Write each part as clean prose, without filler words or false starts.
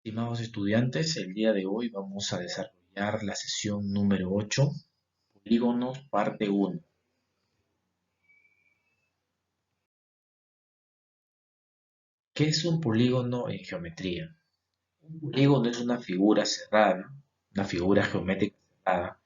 Estimados estudiantes, el día de hoy vamos a desarrollar la sesión número 8, polígonos, parte 1. ¿Qué es un polígono en geometría? Un polígono es una figura cerrada, una figura geométrica cerrada,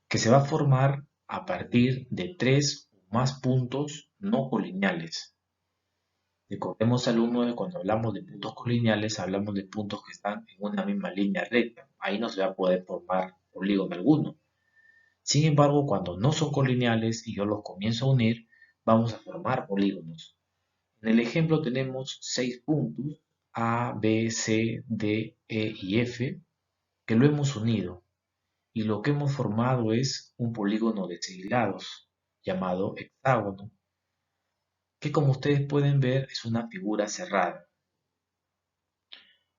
que se va a formar a partir de tres o más puntos no colineales. Recordemos, alumnos, que cuando hablamos de puntos colineales, hablamos de puntos que están en una misma línea recta. Ahí no se va a poder formar polígono alguno. Sin embargo, cuando no son colineales y yo los comienzo a unir, vamos a formar polígonos. En el ejemplo tenemos 6 puntos, A, B, C, D, E y F, que lo hemos unido. Y lo que hemos formado es un polígono de 6 lados, llamado hexágono, que como ustedes pueden ver es una figura cerrada.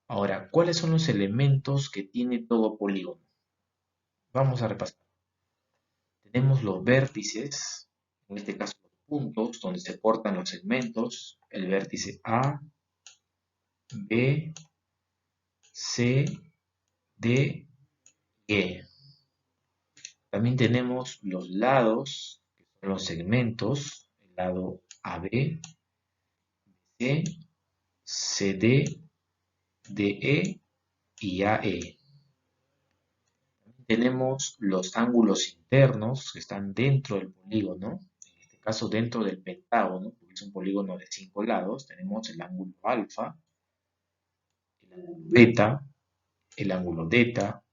Ahora, ¿cuáles son los elementos que tiene todo polígono? Vamos a repasar. Tenemos los vértices, en este caso los puntos donde se cortan los segmentos, el vértice A, B, C, D, E. También tenemos los lados, que son los segmentos, el lado AB, C, CD, DE y AE. Tenemos los ángulos internos que están dentro del polígono, en este caso dentro del pentágono, porque es un polígono de 5 lados. Tenemos el ángulo alfa, el ángulo beta, el ángulo delta,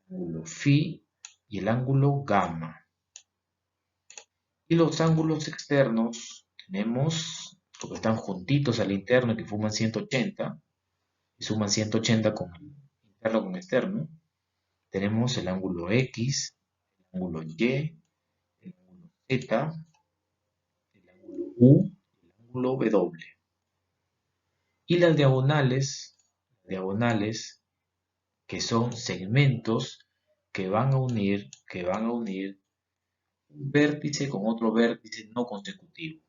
el ángulo phi y el ángulo gamma. Y los ángulos externos tenemos los que están juntitos al interno, que suman 180, y suman 180 con el interno con externo. Tenemos el ángulo X, el ángulo Y, el ángulo Z, el ángulo U, el ángulo W. Y las diagonales que son segmentos que van a unir un vértice con otro vértice no consecutivo.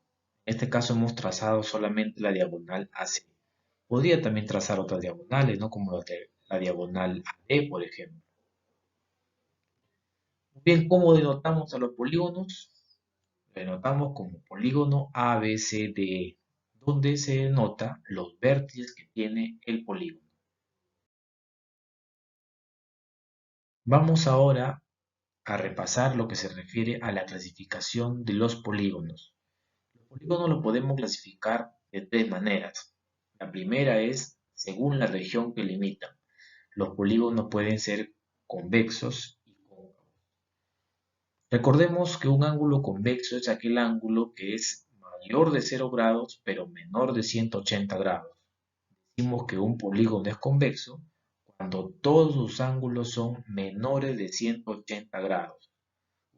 En este caso hemos trazado solamente la diagonal AC. Podría también trazar otras diagonales, ¿no? Como la diagonal AD, por ejemplo. Bien, ¿cómo denotamos a los polígonos? Denotamos como polígono ABCDE, donde se denota los vértices que tiene el polígono. Vamos ahora a repasar lo que se refiere a la clasificación de los polígonos. Los polígonos los podemos clasificar de tres maneras. La primera es según la región que limitan. Los polígonos pueden ser convexos y cóncavos. Recordemos que un ángulo convexo es aquel ángulo que es mayor de 0 grados pero menor de 180 grados. Decimos que un polígono es convexo cuando todos sus ángulos son menores de 180 grados.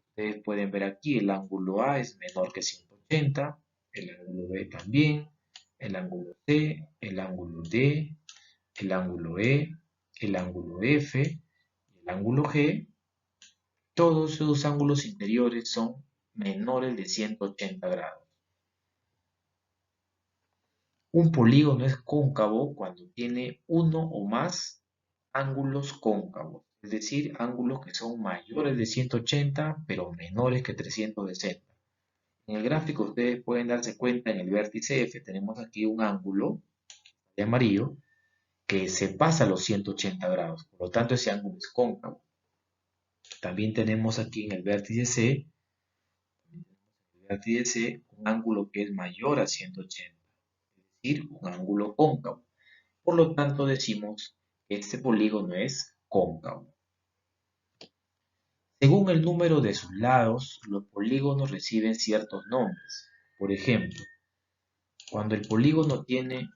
Ustedes pueden ver aquí el ángulo A es menor que 180, el ángulo B también, el ángulo C, el ángulo D, el ángulo E, el ángulo F y el ángulo G. Todos esos ángulos interiores son menores de 180 grados. Un polígono es cóncavo cuando tiene uno o más ángulos cóncavos, es decir, ángulos que son mayores de 180 pero menores que 360. En el gráfico ustedes pueden darse cuenta en el vértice F tenemos aquí un ángulo de amarillo que se pasa a los 180 grados, por lo tanto ese ángulo es cóncavo. También tenemos aquí en el vértice C un ángulo que es mayor a 180, es decir, un ángulo cóncavo. Por lo tanto decimos que este polígono es cóncavo. Según el número de sus lados, los polígonos reciben ciertos nombres. Por ejemplo, cuando el polígono tiene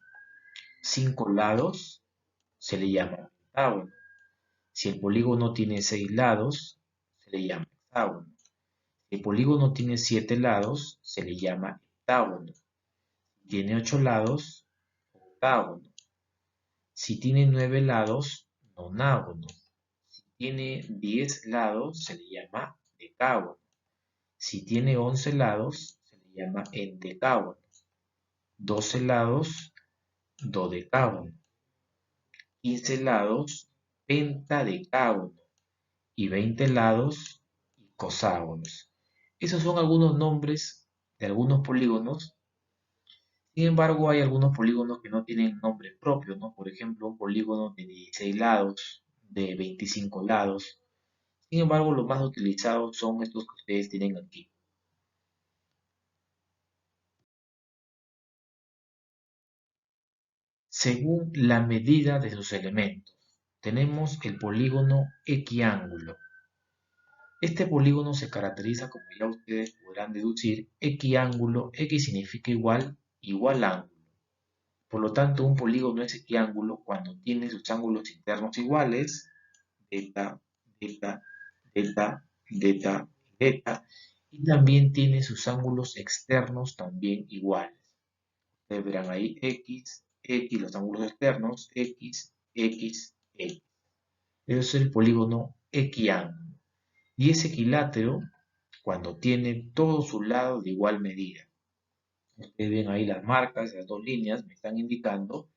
5 lados, se le llama pentágono. Si el polígono tiene 6 lados, se le llama hexágono. Si el polígono tiene 7 lados, se le llama heptágono. Si tiene 8 lados, octágono. Si tiene 9 lados, nonágono. Si tiene 10 lados, se le llama decágono. Si tiene 11 lados, se le llama endecágono. 12 lados, dodecágono. 15 lados pentadecágono y 20 lados icoságonos. Esos son algunos nombres de algunos polígonos. Sin embargo, hay algunos polígonos que no tienen nombre propio, ¿no? Por ejemplo, un polígono de 16 lados, de 25 lados. Sin embargo, los más utilizados son estos que ustedes tienen aquí. Según la medida de sus elementos, tenemos el polígono equiángulo. Este polígono se caracteriza, como ya ustedes podrán deducir, equiángulo. X significa igual, igual ángulo. Por lo tanto, un polígono es equiángulo cuando tiene sus ángulos internos iguales, beta, beta, beta, beta, beta, y también tiene sus ángulos externos también iguales. Ustedes verán ahí X, X, los ángulos externos, X, X, X. Eso es el polígono equiángulo. Y es equilátero cuando tiene todos sus lados de igual medida. Ustedes ven ahí las marcas, las dos líneas me están indicando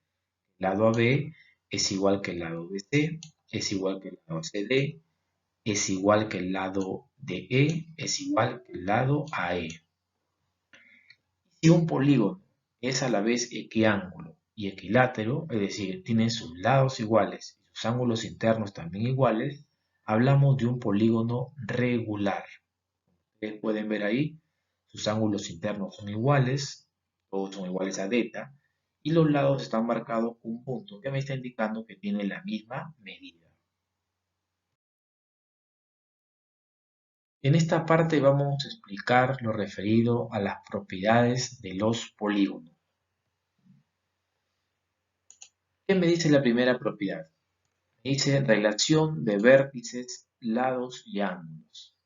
el lado AB es igual que el lado BC, es igual que el lado CD, es igual que el lado DE, es igual que el lado AE. Si un polígono es a la vez equiángulo y equilátero, es decir, tiene sus lados iguales y sus ángulos internos también iguales, hablamos de un polígono regular. Ustedes pueden ver ahí, sus ángulos internos son iguales, todos son iguales a beta, y los lados están marcados con un punto que me está indicando que tiene la misma medida. En esta parte vamos a explicar lo referido a las propiedades de los polígonos. ¿Qué me dice la primera propiedad? Me dice relación de vértices, lados y ángulos.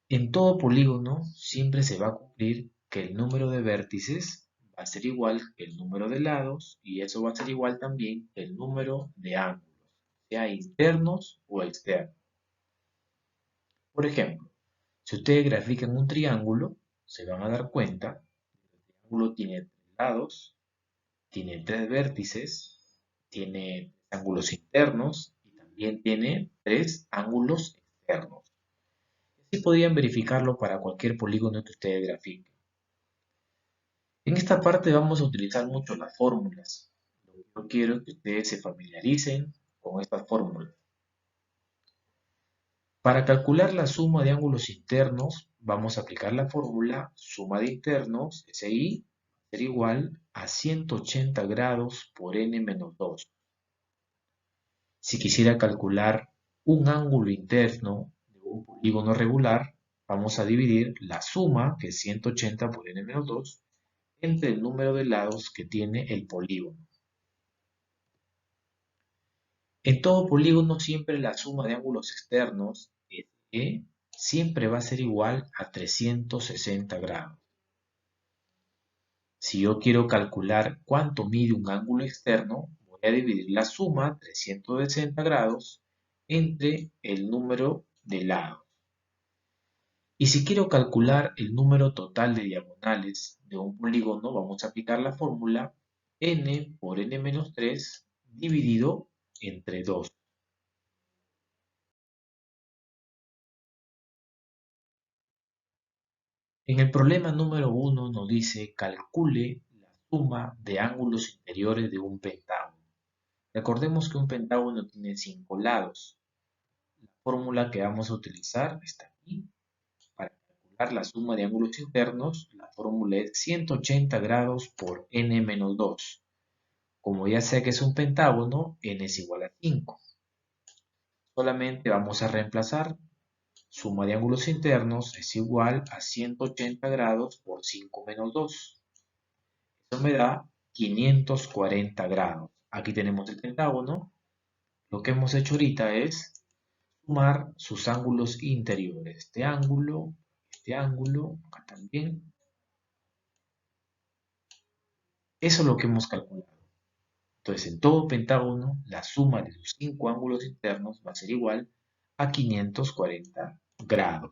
En todo polígono siempre se va a cumplir que el número de vértices va a ser igual que el número de lados y eso va a ser igual también que el número de ángulos, sea internos o externos. Por ejemplo, si ustedes grafican un triángulo, se van a dar cuenta que el triángulo tiene tres lados, tiene tres vértices, tiene ángulos internos y también tiene tres ángulos externos. Así podrían verificarlo para cualquier polígono que ustedes grafiquen. En esta parte vamos a utilizar mucho las fórmulas. Lo que yo quiero es que ustedes se familiaricen con estas fórmulas. Para calcular la suma de ángulos internos, vamos a aplicar la fórmula suma de internos, SI, ser igual a 180 grados por n menos 2. Si quisiera calcular un ángulo interno de un polígono regular, vamos a dividir la suma, que es 180 por n menos 2, entre el número de lados que tiene el polígono. En todo polígono siempre la suma de ángulos externos, SE, siempre va a ser igual a 360 grados. Si yo quiero calcular cuánto mide un ángulo externo, voy a dividir la suma, 360 grados, entre el número de lados. Y si quiero calcular el número total de diagonales de un polígono, vamos a aplicar la fórmula n por n menos 3 dividido entre 2. En el problema número 1 nos dice calcule la suma de ángulos interiores de un pentágono. Recordemos que un pentágono tiene 5 lados. La fórmula que vamos a utilizar está aquí. Para calcular la suma de ángulos internos, la fórmula es 180 grados por n menos 2. Como ya sé que es un pentágono, n es igual a 5. Solamente vamos a reemplazar. Suma de ángulos internos es igual a 180 grados por 5 menos 2. Eso me da 540 grados. Aquí tenemos el pentágono. Lo que hemos hecho ahorita es sumar sus ángulos interiores. Este ángulo, acá también. Eso es lo que hemos calculado. Entonces, en todo pentágono, la suma de sus 5 ángulos internos va a ser igual a 540 grados.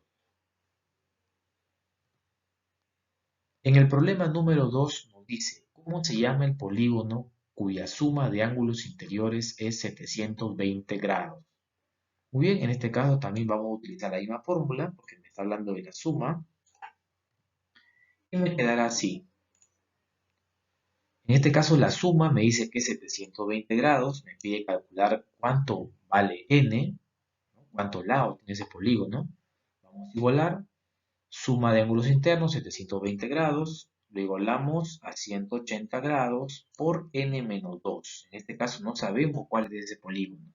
En el problema número 2 nos dice, ¿cómo se llama el polígono cuya suma de ángulos interiores es 720 grados. Muy bien, en este caso también vamos a utilizar la misma fórmula porque me está hablando de la suma y me quedará así. En este caso la suma me dice que es 720 grados, me pide calcular cuánto vale n, ¿no? Cuántos lados tiene ese polígono. Vamos a igualar suma de ángulos internos 720 grados, lo igualamos a 180 grados por n menos 2. En este caso no sabemos cuál es ese polígono.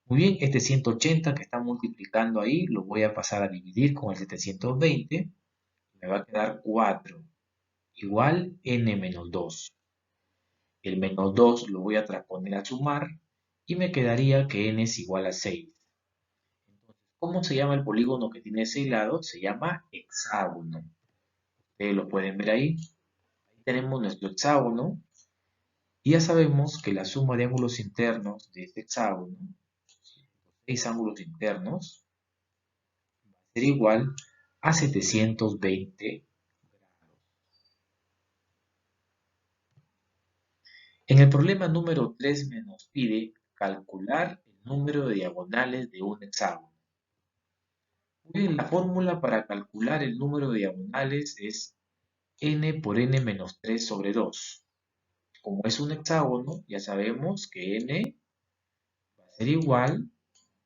Muy bien, este 180 que está multiplicando ahí lo voy a pasar a dividir con el 720. Me va a quedar 4 igual n menos 2. El menos 2 lo voy a transponer a sumar y me quedaría que n es igual a 6. Entonces, ¿cómo se llama el polígono que tiene 6 lados? Se llama hexágono. Ustedes lo pueden ver ahí. Ahí tenemos nuestro hexágono. Y ya sabemos que la suma de ángulos internos de este hexágono, los 6 ángulos internos, va a ser igual a 720 grados. En el problema número 3 nos pide calcular el número de diagonales de un hexágono. Muy bien, la fórmula para calcular el número de diagonales es n por n menos 3 sobre 2. Como es un hexágono, ya sabemos que n va a ser igual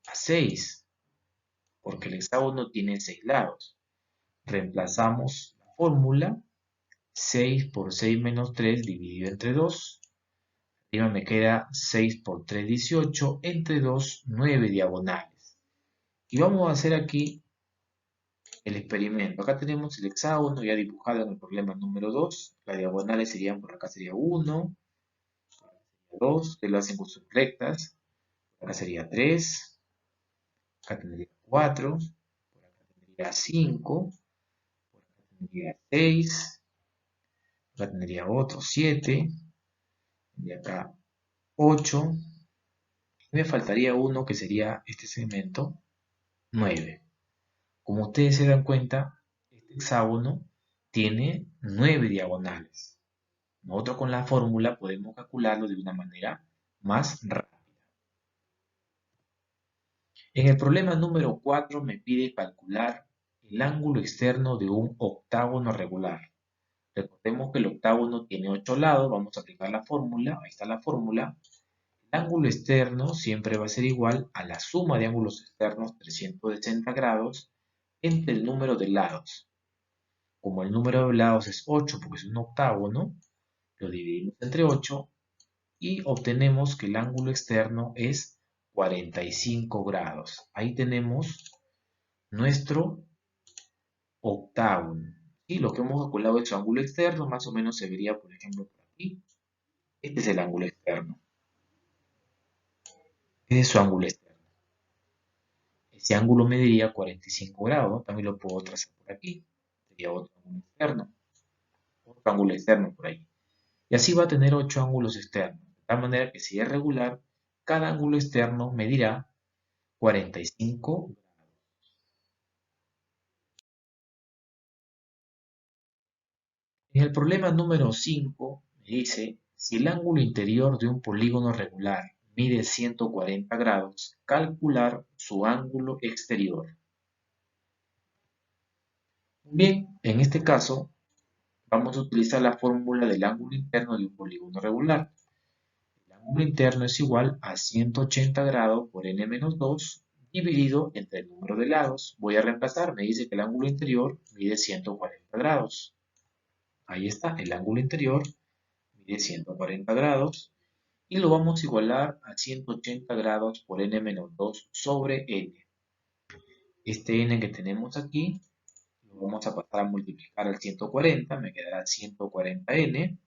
a 6, porque el hexágono tiene 6 lados. Reemplazamos la fórmula, 6 por 6 menos 3 dividido entre 2. Arriba me queda 6 por 3, 18, entre 2, 9 diagonales. Y vamos a hacer aquí el experimento. Acá tenemos el hexágono ya dibujado en el problema número 2. Las diagonales serían, por acá sería 1, 2, que lo hacen con sus rectas. Por acá sería 3, acá tendría 4, por acá tendría 5, por acá tendría 6, acá tendría otro 7, y acá 8, y me faltaría uno que sería este segmento 9. Como ustedes se dan cuenta, este hexágono tiene 9 diagonales. Nosotros con la fórmula podemos calcularlo de una manera más rápida. En el problema número 4 me pide calcular el ángulo externo de un octágono regular. Recordemos que el octágono tiene 8 lados, vamos a aplicar la fórmula, ahí está la fórmula. El ángulo externo siempre va a ser igual a la suma de ángulos externos 360 grados entre el número de lados. Como el número de lados es 8 porque es un octágono, lo dividimos entre 8 y obtenemos que el ángulo externo es 45 grados. Ahí tenemos nuestro octágono. Y lo que hemos calculado es su ángulo externo, más o menos se vería, por ejemplo, por aquí. Este es el ángulo externo. Este es su ángulo externo. Ese ángulo mediría 45 grados, ¿no? También lo puedo trazar por aquí. Sería otro ángulo externo. Otro ángulo externo por ahí. Y así va a tener 8 ángulos externos. De tal manera que si es regular, cada ángulo externo medirá 45 grados. En el problema número 5 me dice, si el ángulo interior de un polígono regular mide 140 grados, calcular su ángulo exterior. Bien, en este caso vamos a utilizar la fórmula del ángulo interno de un polígono regular. El ángulo interno es igual a 180 grados por n menos 2 dividido entre el número de lados. Voy a reemplazar, me dice que el ángulo interior mide 140 grados. Ahí está, el ángulo interior mide 140 grados y lo vamos a igualar a 180 grados por n menos 2 sobre n. Este n que tenemos aquí lo vamos a pasar a multiplicar al 140, me quedará 140n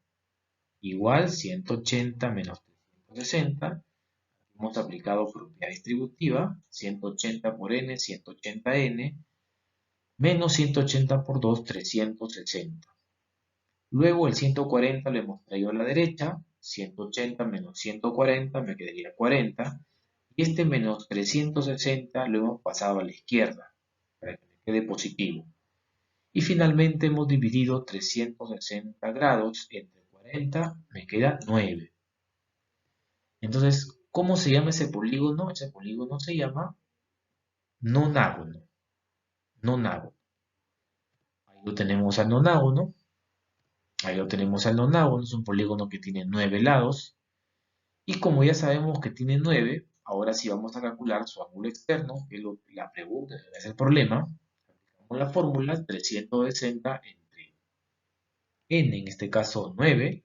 igual 180 menos 360. Hemos aplicado propiedad distributiva, 180 por n, 180n, menos 180 por 2, 360. Luego el 140 lo hemos traído a la derecha, 180 menos 140 me quedaría 40, y este menos 360 lo hemos pasado a la izquierda, para que me quede positivo. Y finalmente hemos dividido 360 grados entre 40, me queda 9. Entonces, ¿cómo se llama ese polígono? Ese polígono se llama nonágono. Nonágono. Ahí lo tenemos al nonágono. Ahí lo tenemos al nonágono. Es un polígono que tiene 9 lados. Y como ya sabemos que tiene 9, ahora sí vamos a calcular su ángulo externo, que es la pregunta, es el problema. Con la fórmula 360 entre n, en este caso 9,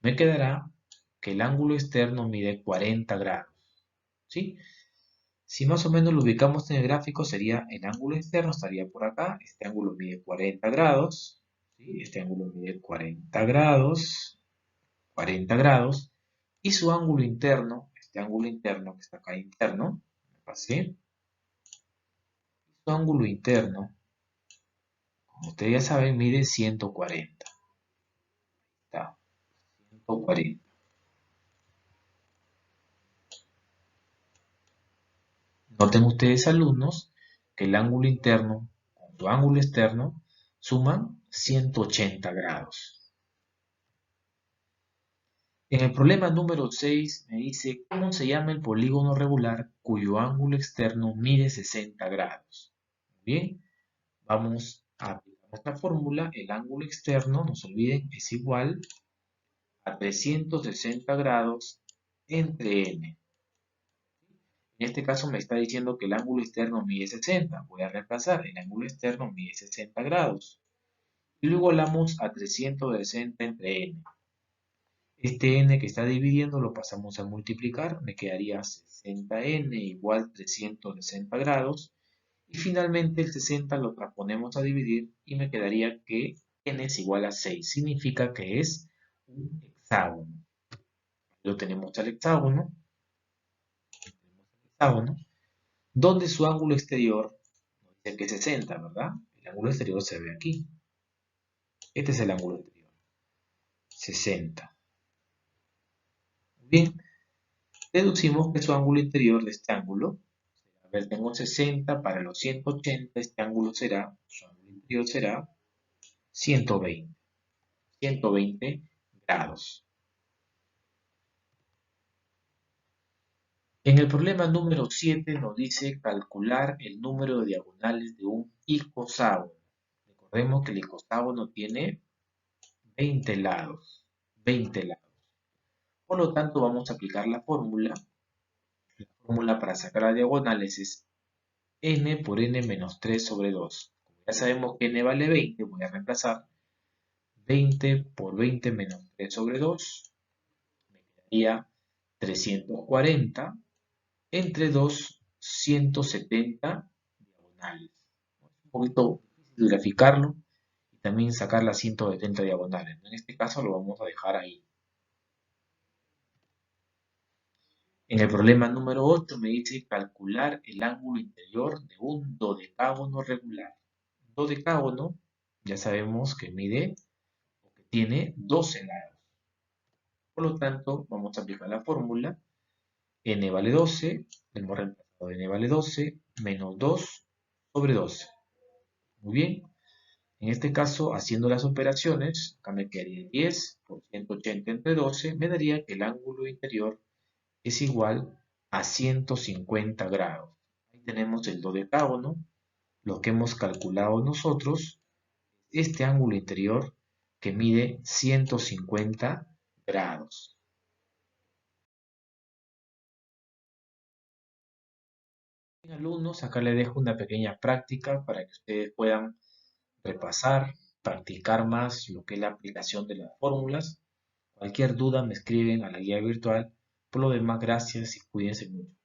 me quedará que el ángulo externo mide 40 grados. ¿Sí? Si más o menos lo ubicamos en el gráfico, sería el ángulo externo, estaría por acá. Este ángulo mide 40 grados. ¿Sí? Este ángulo mide 40 grados. 40 grados. Y su ángulo interno, este ángulo interno que está acá interno, me pasé. Su ángulo interno, como ustedes ya saben, mide 140. Está, 140. Noten ustedes, alumnos, que el ángulo interno con su ángulo externo suman 180 grados. En el problema número 6 me dice cómo se llama el polígono regular cuyo ángulo externo mide 60 grados. Bien, vamos a aplicar nuestra fórmula. El ángulo externo, no se olviden, es igual a 360 grados entre n. En este caso me está diciendo que el ángulo externo mide 60. Voy a reemplazar. El ángulo externo mide 60 grados. Y luego igualamos a 360 entre n. Este n que está dividiendo lo pasamos a multiplicar. Me quedaría 60n igual 360 grados. Y finalmente el 60 lo transponemos a dividir y me quedaría que n es igual a 6. Significa que es un hexágono. Lo tenemos al hexágono. Donde su ángulo exterior nos dice que es 60, ¿verdad? El ángulo exterior se ve aquí. Este es el ángulo exterior. 60. Bien, deducimos que su ángulo interior de este ángulo, a ver, tengo 60 para los 180, este ángulo será, su ángulo interior será 120. 120 grados. En el problema número 7 nos dice calcular el número de diagonales de un icosahedro. Recordemos que el icosahedro tiene 20 lados. 20 lados. Por lo tanto, vamos a aplicar la fórmula. La fórmula para sacar las diagonales es n por n menos 3 sobre 2. Como ya sabemos que n vale 20, voy a reemplazar 20 por 20 menos 3 sobre 2. Me quedaría 340 entre 2, 170 diagonales. Es un poquito difícil graficarlo y también sacar las 170 diagonales. En este caso lo vamos a dejar ahí. En el problema número 8 me dice calcular el ángulo interior de un dodecágono regular. Un dodecágono ya sabemos que mide o que tiene 12 lados. Por lo tanto, vamos a aplicar la fórmula. N vale 12, hemos reemplazado n vale 12, menos 2 sobre 12. Muy bien. En este caso, haciendo las operaciones, acá me quedaría 10 por 180 entre 12, me daría que el ángulo interior es igual a 150 grados. Ahí tenemos el dodecágono, lo que hemos calculado nosotros, este ángulo interior que mide 150 grados. Bien, alumnos, acá les dejo una pequeña práctica para que ustedes puedan repasar, practicar más lo que es la aplicación de las fórmulas. Cualquier duda me escriben a la guía virtual. Por lo demás, gracias y cuídense mucho.